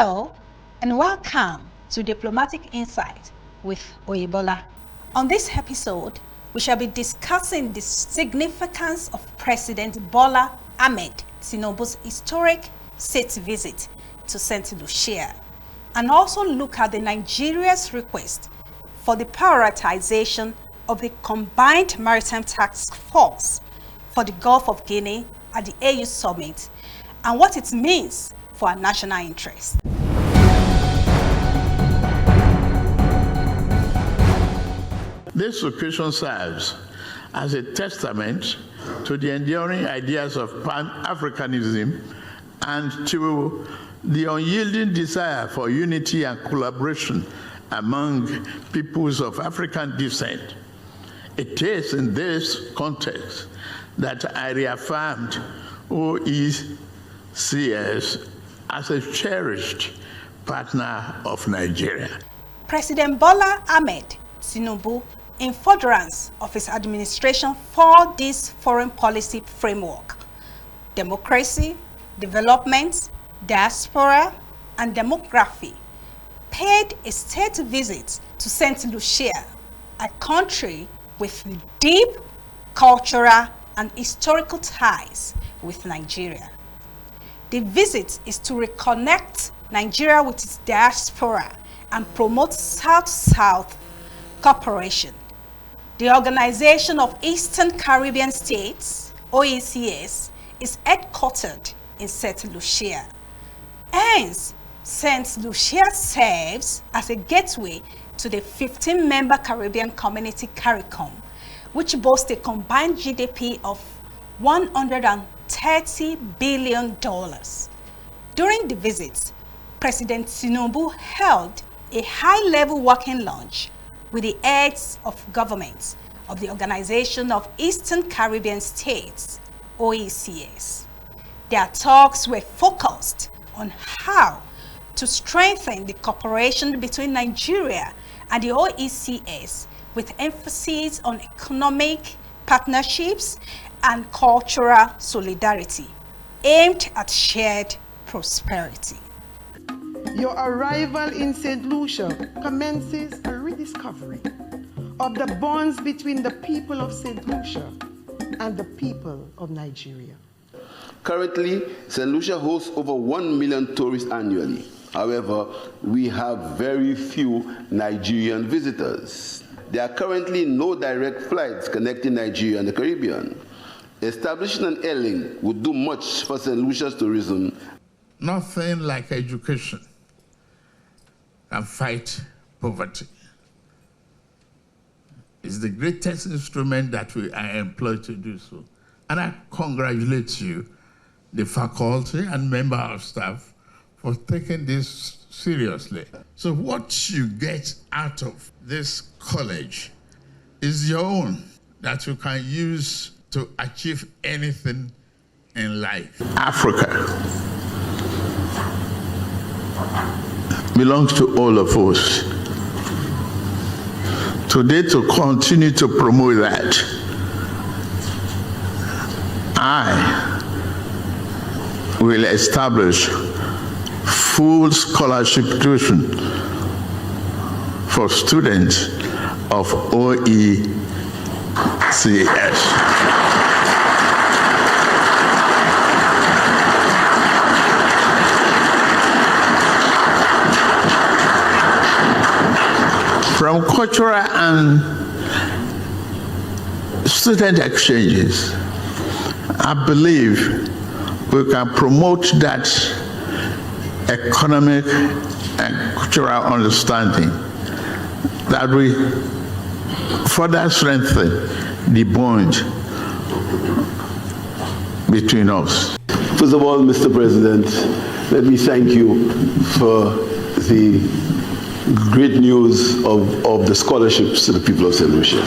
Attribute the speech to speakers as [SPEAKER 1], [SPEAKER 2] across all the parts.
[SPEAKER 1] Hello and welcome to Diplomatic Insight with Oyebola. On this episode, we shall be discussing the significance of President Bola Ahmed Tinubu's historic state visit to St. Lucia, and also look at Nigeria's request for the prioritization of the Combined Maritime Task Force for the Gulf of Guinea at the AU Summit and what it means for our national interest.
[SPEAKER 2] This occasion serves as a testament to the enduring ideas of Pan-Africanism and to the unyielding desire for unity and collaboration among peoples of African descent. It is in this context that I reaffirmed OECS as a cherished partner of Nigeria.
[SPEAKER 1] President Bola Ahmed Tinubu, in furtherance of his administration for this foreign policy framework, democracy, development, diaspora, and demography, paid a state visit to St. Lucia, a country with deep cultural and historical ties with Nigeria. The visit is to reconnect Nigeria with its diaspora and promote South-South cooperation. The Organization of Eastern Caribbean States, OECS, is headquartered in St. Lucia. Hence, St. Lucia serves as a gateway to the 15-member Caribbean Community CARICOM, which boasts a combined GDP of $130 billion. During the visit, President Tinubu held a high-level working lunch with the heads of governments of the Organization of Eastern Caribbean States, OECS. Their talks were focused on how to strengthen the cooperation between Nigeria and the OECS, with emphasis on economic partnerships and cultural solidarity aimed at shared prosperity.
[SPEAKER 3] Your arrival in St. Lucia commences a rediscovery of the bonds between the people of St. Lucia and the people of Nigeria.
[SPEAKER 4] Currently, St. Lucia hosts over 1 million tourists annually. However, we have very few Nigerian visitors. There are currently no direct flights connecting Nigeria and the Caribbean. Establishing an airlink would do much for St. Lucia's tourism.
[SPEAKER 2] Nothing like education can fight poverty. It's the greatest instrument that we are employed to do so. And I congratulate you, the faculty and member of staff, for taking this seriously. So what you get out of this college is your own, that you can use to achieve anything in life. Africa belongs to all of us. Today, to continue to promote that, I will establish full scholarship tuition for students of OECS. From cultural and student exchanges, I believe we can promote that economic and cultural understanding that we further strengthen the bond between us.
[SPEAKER 4] First of all, Mr. President, let me thank you for the great news of the scholarships to the people of St. Lucia.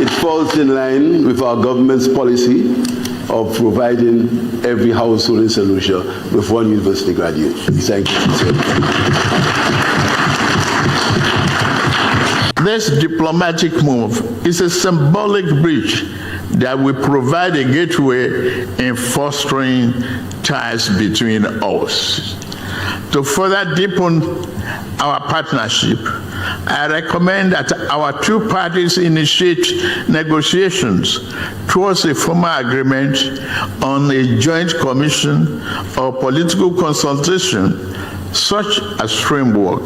[SPEAKER 4] It falls in line with our government's policy of providing every household in St. Lucia with one university graduate. Thank you.
[SPEAKER 2] This diplomatic move is a symbolic bridge that will provide a gateway in fostering ties between us. To further deepen our partnership, I recommend that our two parties initiate negotiations towards a formal agreement on a joint commission or political consultation, such as framework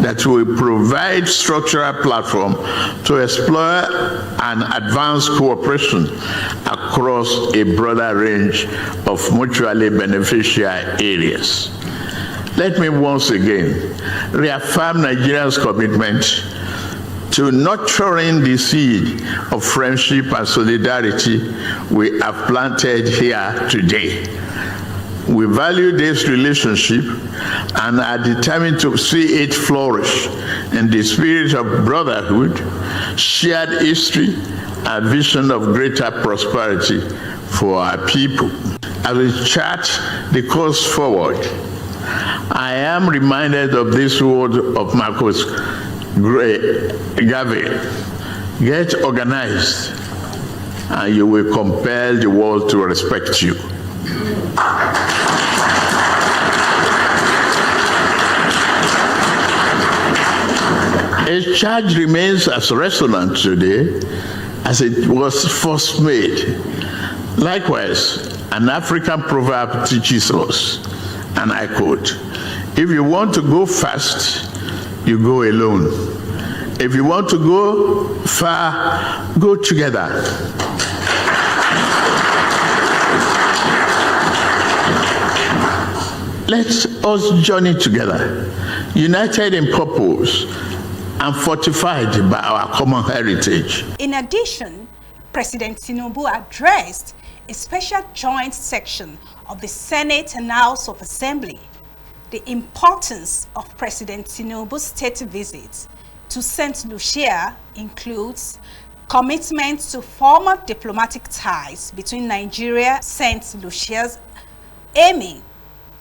[SPEAKER 2] that will provide structural platform to explore and advance cooperation across a broader range of mutually beneficial areas. Let me once again reaffirm Nigeria's commitment to nurturing the seed of friendship and solidarity we have planted here today. We value this relationship and are determined to see it flourish in the spirit of brotherhood, shared history, and vision of greater prosperity for our people. As we chart the course forward, I am reminded of this word of Marcus Garvey: get organized and you will compel the world to respect you. A charge remains as resonant today as it was first made. Likewise, an African proverb teaches us, and I quote, "If you want to go fast, you go alone. If you want to go far, go together." Let us journey together, united in purpose and fortified by our common heritage.
[SPEAKER 1] In addition, President Tinubu addressed a special joint section of the Senate and House of Assembly. The importance of President Tinubu's state visits to St. Lucia includes commitment to formal diplomatic ties between Nigeria and St. Lucia's, aiming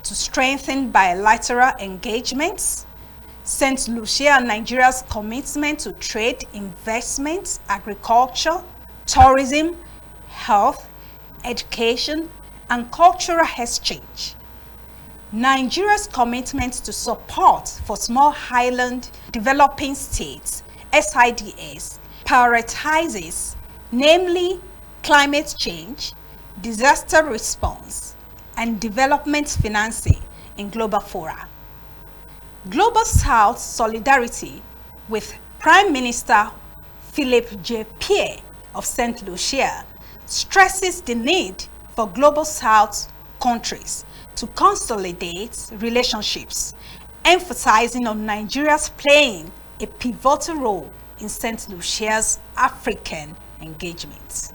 [SPEAKER 1] to strengthen bilateral engagements, St. Lucia and Nigeria's commitment to trade, investments, agriculture, tourism, health, education, and cultural exchange. Nigeria's commitment to support for small island developing states, SIDS, prioritizes namely climate change, disaster response, and development financing in global fora. Global South solidarity with Prime Minister Philip J. Pierre of St. Lucia stresses the need for Global South countries to consolidate relationships, emphasizing on Nigeria's playing a pivotal role in St. Lucia's African engagements.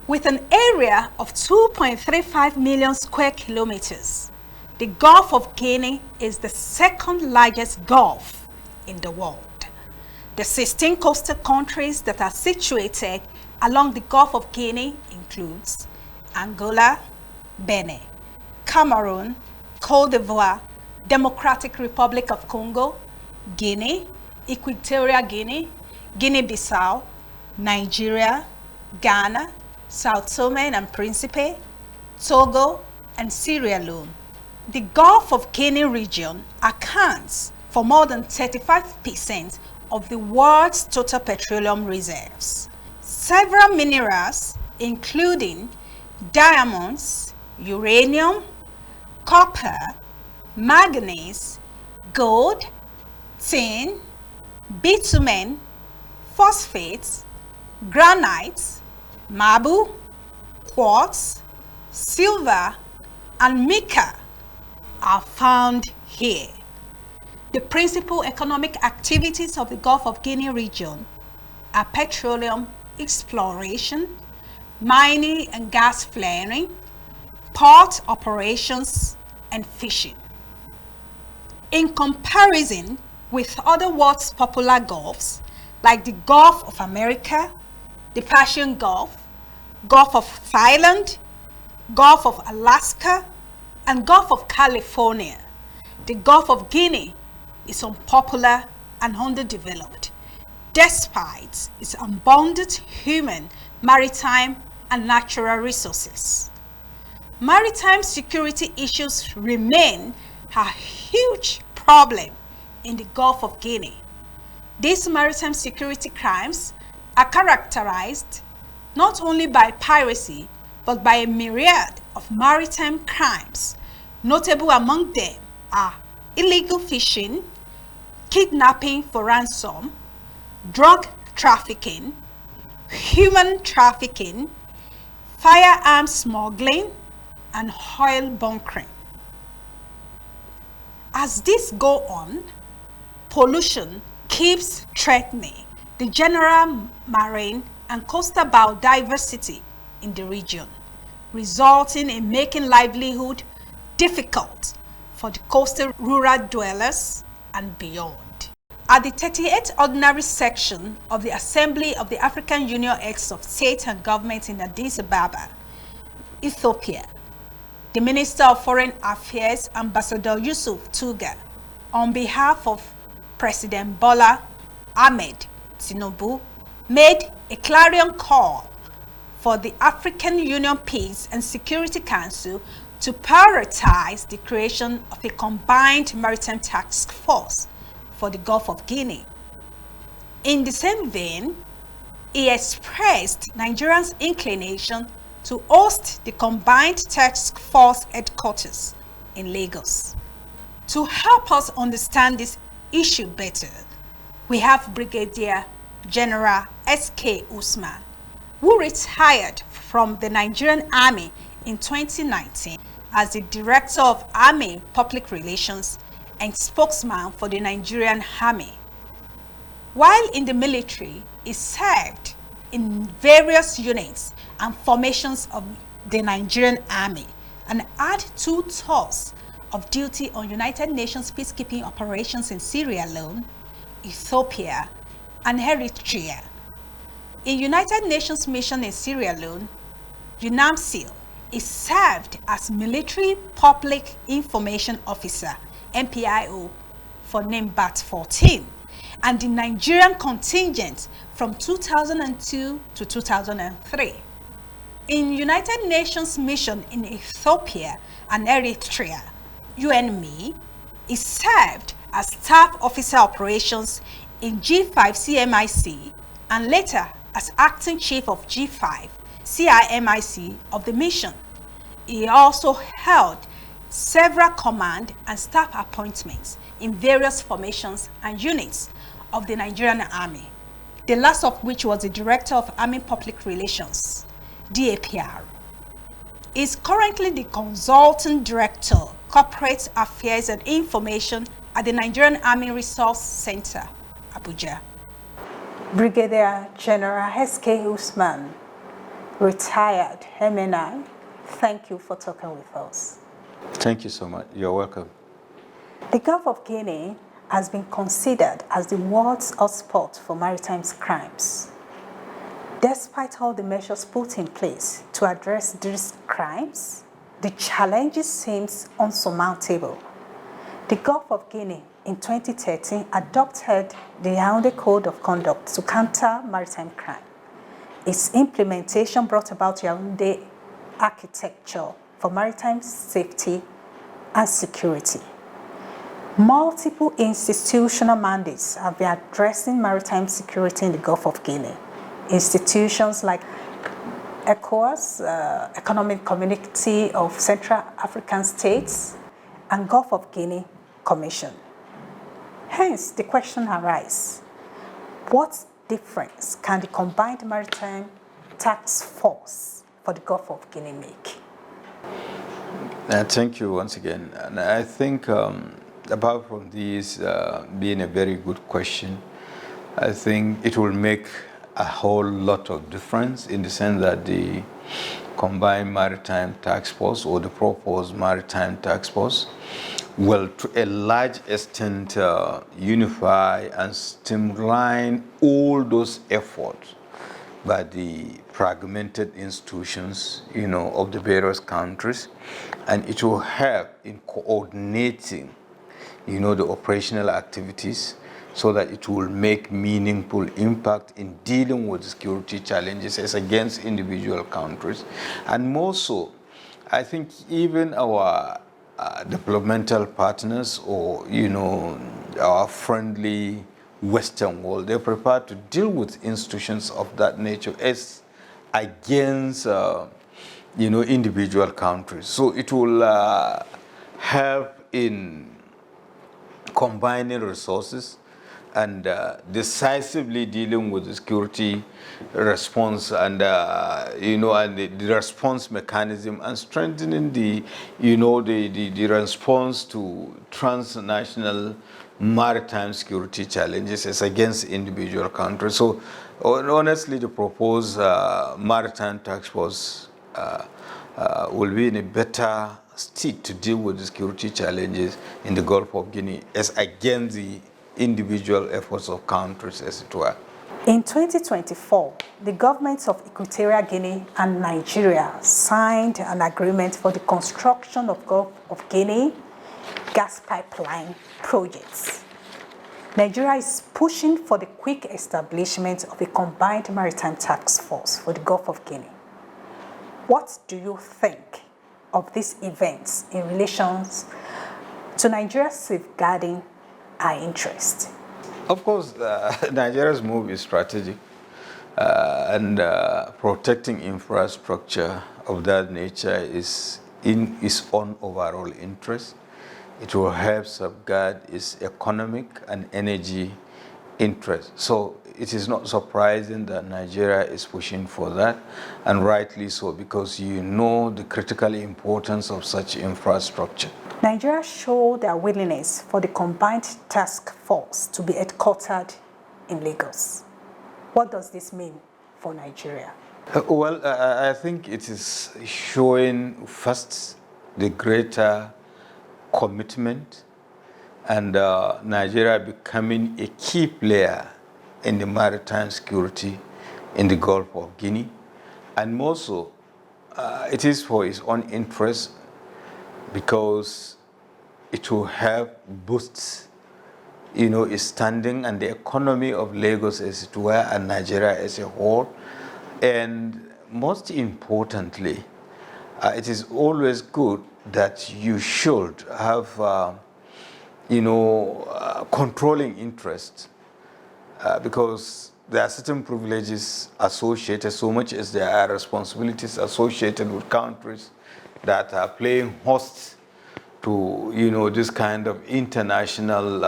[SPEAKER 1] With an area of 2.35 million square kilometers, the Gulf of Guinea is the second largest gulf in the world. The 16 coastal countries that are situated along the Gulf of Guinea includes Angola, Benin, Cameroon, Cote d'Ivoire, Democratic Republic of Congo, Guinea, Equatorial Guinea, Guinea-Bissau, Nigeria, Ghana, Sao Tome and Principe, Togo, and Sierra Leone. The Gulf of Guinea region accounts for more than 35% of the world's total petroleum reserves. Several minerals, including diamonds, uranium, copper, manganese, gold, tin, bitumen, phosphates, granites, marble, quartz, silver, and mica are found here. The principal economic activities of the Gulf of Guinea region are petroleum exploration, mining and gas flaring, port operations, and fishing. In comparison with other world's popular gulfs, like the Gulf of America, the Persian Gulf, Gulf of Thailand, Gulf of Alaska, and Gulf of California, the Gulf of Guinea is unpopular and underdeveloped, despite its abundant human, maritime, and natural resources. Maritime security issues remain a huge problem in the Gulf of Guinea. These maritime security crimes are characterized not only by piracy, but by a myriad of maritime crimes. Notable among them are illegal fishing, kidnapping for ransom, drug trafficking, human trafficking, firearms smuggling, and oil bunkering. As this goes on, pollution keeps threatening the general marine and coastal biodiversity in the region, resulting in making livelihood difficult for the coastal rural dwellers and beyond. At the 38th Ordinary Section of the Assembly of the African Union Heads of State and Government in Addis Ababa, Ethiopia, the Minister of Foreign Affairs, Ambassador Yusuf Tuga, on behalf of President Bola Ahmed Tinubu, made a clarion call for the African Union Peace and Security Council to prioritize the creation of a combined maritime task force for the Gulf of Guinea. In the same vein, he expressed Nigeria's inclination to host the combined task force headquarters in Lagos. To help us understand this issue better, we have Brigadier General S.K. Usman, who retired from the Nigerian Army in 2019 as the Director of Army Public Relations and spokesman for the Nigerian Army. While in the military, he served in various units and formations of the Nigerian Army and had 2 tours of duty on United Nations peacekeeping operations in Sierra Leone, Ethiopia, and Eritrea. In United Nations mission in Sierra Leone, UNAMSIL, he served as Military Public Information Officer, MPIO, for name BAT 14, and the Nigerian contingent from 2002 to 2003. In United Nations mission in Ethiopia and Eritrea, UNME, he served as Staff Officer Operations in G5 CMIC and later as Acting Chief of G5 CIMIC of the mission. He also held several command and staff appointments in various formations and units of the Nigerian Army, the last of which was the Director of Army Public Relations, DAPR. He is currently the Consultant Director, Corporate Affairs and Information at the Nigerian Army Resource Center, Abuja. Brigadier General S.K. Usman, retired MNI, thank you for talking with us.
[SPEAKER 5] Thank you so much. You're welcome.
[SPEAKER 1] The Gulf of Guinea has been considered as the world's hotspot for maritime crimes. Despite all the measures put in place to address these crimes, the challenges seem unsurmountable. The Gulf of Guinea in 2013 adopted the Yaoundé Code of Conduct to counter maritime crime. Its implementation brought about Yaoundé architecture for maritime safety and security. Multiple institutional mandates have been addressing maritime security in the Gulf of Guinea. Institutions like ECOWAS, Economic Community of Central African States, and Gulf of Guinea Commission. Hence, the question arises, what difference can the combined maritime task force for the Gulf of Guinea make?
[SPEAKER 5] Thank you once again. And I think apart from this being a very good question, I think it will make a whole lot of difference in the sense that the combined maritime task force or the proposed maritime task force will to a large extent unify and streamline all those efforts by the fragmented institutions, of the various countries, and it will help in coordinating, the operational activities so that it will make meaningful impact in dealing with security challenges as against individual countries. And more so, I think even our developmental partners, or our friendly Western world, they're prepared to deal with institutions of that nature as against individual countries. So it will help in combining resources and decisively dealing with the security response and and the response mechanism, and strengthening the response to transnational maritime security challenges as against individual countries. So honestly, the proposed maritime task force will be in a better state to deal with the security challenges in the Gulf of Guinea as against the individual efforts of countries, as it were.
[SPEAKER 1] In 2024, the governments of Equatorial Guinea and Nigeria signed an agreement for the construction of Gulf of Guinea gas pipeline projects. Nigeria is pushing for the quick establishment of a combined maritime task force for the Gulf of Guinea. What do you think of these events in relation to Nigeria safeguarding our interest?
[SPEAKER 5] Of course, Nigeria's move is strategic, and protecting infrastructure of that nature is in its own overall interest. It will help safeguard its economic and energy interest. So it is not surprising that Nigeria is pushing for that, and rightly so, because the critical importance of such infrastructure.
[SPEAKER 1] Nigeria showed their willingness for the combined task force to be headquartered in Lagos. What does this mean for Nigeria?
[SPEAKER 5] Well, I think it is showing first the greater commitment and Nigeria becoming a key player in the maritime security in the Gulf of Guinea. And more so, it is for its own interest, because it will help boost its standing and the economy of Lagos, as it were, and Nigeria as a whole. And most importantly, it is always good that you should have controlling interest, because there are certain privileges associated, so much as there are responsibilities associated with countries that are playing host to this kind of international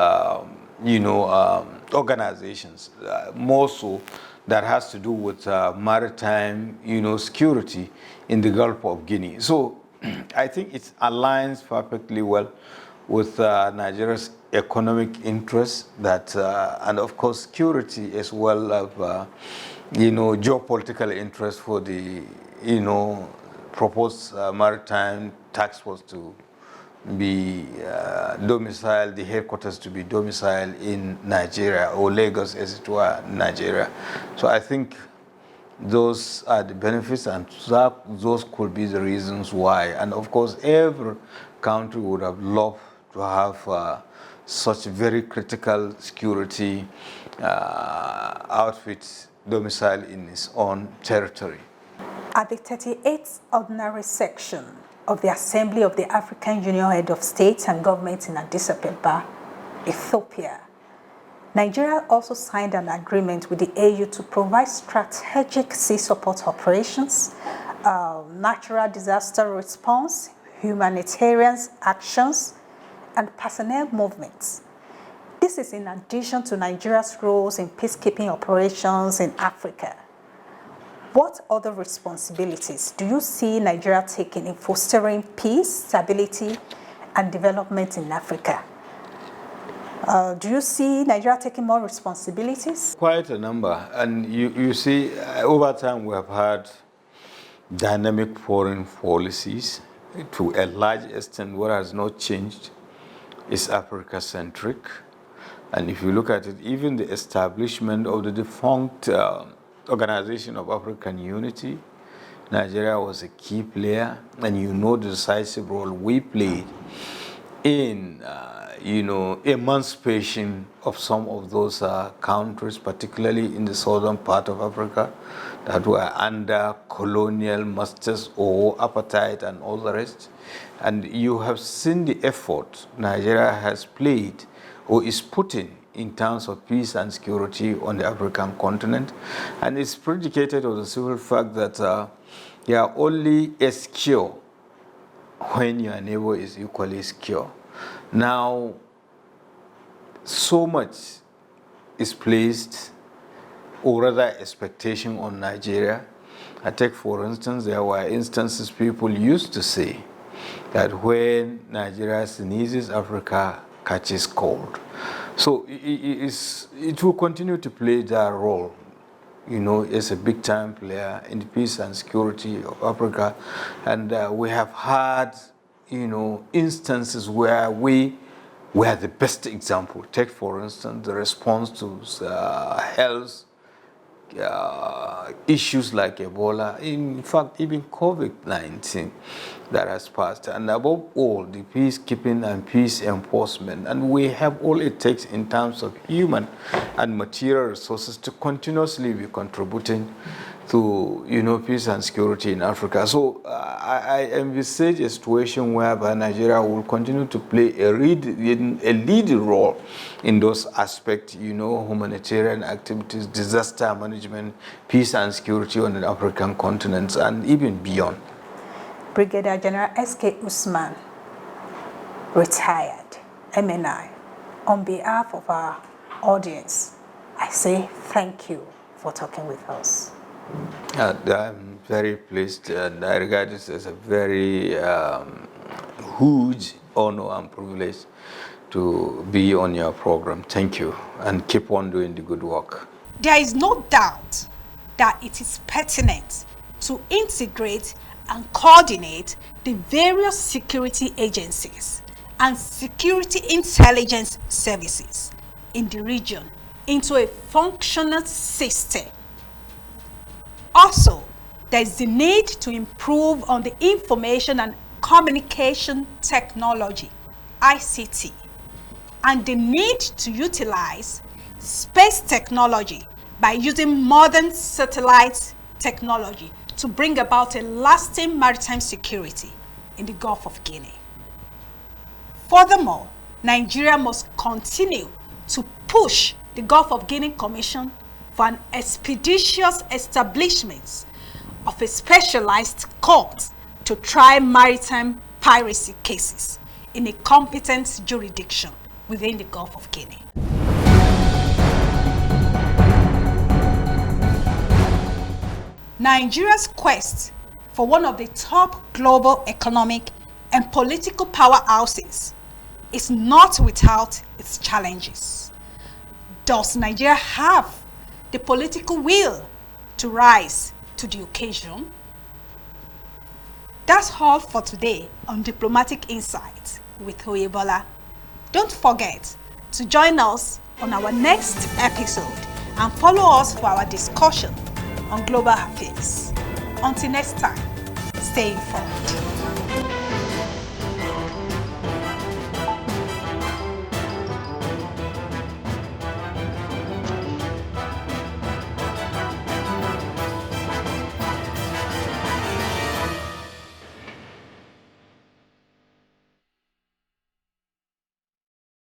[SPEAKER 5] organizations, more so that has to do with maritime security in the Gulf of Guinea. So I think it aligns perfectly well with Nigeria's economic interests, that and of course security as well as geopolitical interest for the proposed maritime task force to be domiciled, the headquarters to be domiciled in Nigeria, or Lagos as it were, Nigeria. So I think those are the benefits, and those could be the reasons why. And of course, every country would have loved to have such very critical security outfits domiciled in its own territory.
[SPEAKER 1] At the 38th Ordinary Section of the Assembly of the African Union Head of States and Governments in Addis Ababa, Ethiopia, Nigeria also signed an agreement with the AU to provide strategic sea support operations, natural disaster response, humanitarian actions, and personnel movements. This is in addition to Nigeria's roles in peacekeeping operations in Africa. What other responsibilities do you see Nigeria taking in fostering peace, stability, and development in Africa? Do you see Nigeria taking more responsibilities?
[SPEAKER 5] Quite a number. And you see, over time we have had dynamic foreign policies. To a large extent, what has not changed is Africa-centric. And if you look at it, even the establishment of the defunct Organization of African Unity, Nigeria was a key player, and the decisive role we played in, emancipation of some of those countries, particularly in the southern part of Africa, that were under colonial masters or apartheid and all the rest. And you have seen the effort Nigeria has played or is putting in terms of peace and security on the African continent. And it's predicated on the simple fact that you are only secure when your neighbor is equally secure. Now, so much is placed, or rather expectation, on Nigeria. I take, for instance, there were instances people used to say that when Nigeria sneezes, Africa catches cold. So it will continue to play that role. It's a big-time player in the peace and security of Africa. And we have had, instances where we were the best example. Take, for instance, the response to health issues like Ebola, in fact, even COVID-19 that has passed, and above all, the peacekeeping and peace enforcement. And we have all it takes in terms of human and material resources to continuously be contributing to, peace and security in Africa. So I envisage a situation whereby Nigeria will continue to play a leading role in those aspects, humanitarian activities, disaster management, peace and security on the African continent, and even beyond.
[SPEAKER 1] Brigadier General S.K. Usman, retired, MNI, on behalf of our audience, I say thank you for talking with us.
[SPEAKER 5] I'm very pleased, and I regard this as a very huge honor and privilege to be on your program. Thank you, and keep on doing the good work.
[SPEAKER 1] There is no doubt that it is pertinent to integrate and coordinate the various security agencies and security intelligence services in the region into a functional system. Also, there is the need to improve on the information and communication technology, ICT, and the need to utilize space technology by using modern satellite technology to bring about a lasting maritime security in the Gulf of Guinea. Furthermore, Nigeria must continue to push the Gulf of Guinea Commission for an expeditious establishment of a specialized court to try maritime piracy cases in a competent jurisdiction within the Gulf of Guinea. Nigeria's quest for one of the top global economic and political powerhouses is not without its challenges. Does Nigeria have the political will to rise to the occasion? That's all for today on Diplomatic Insights with Oyebola. Don't forget to join us on our next episode and follow us for our discussion on global affairs. Until next time, stay informed.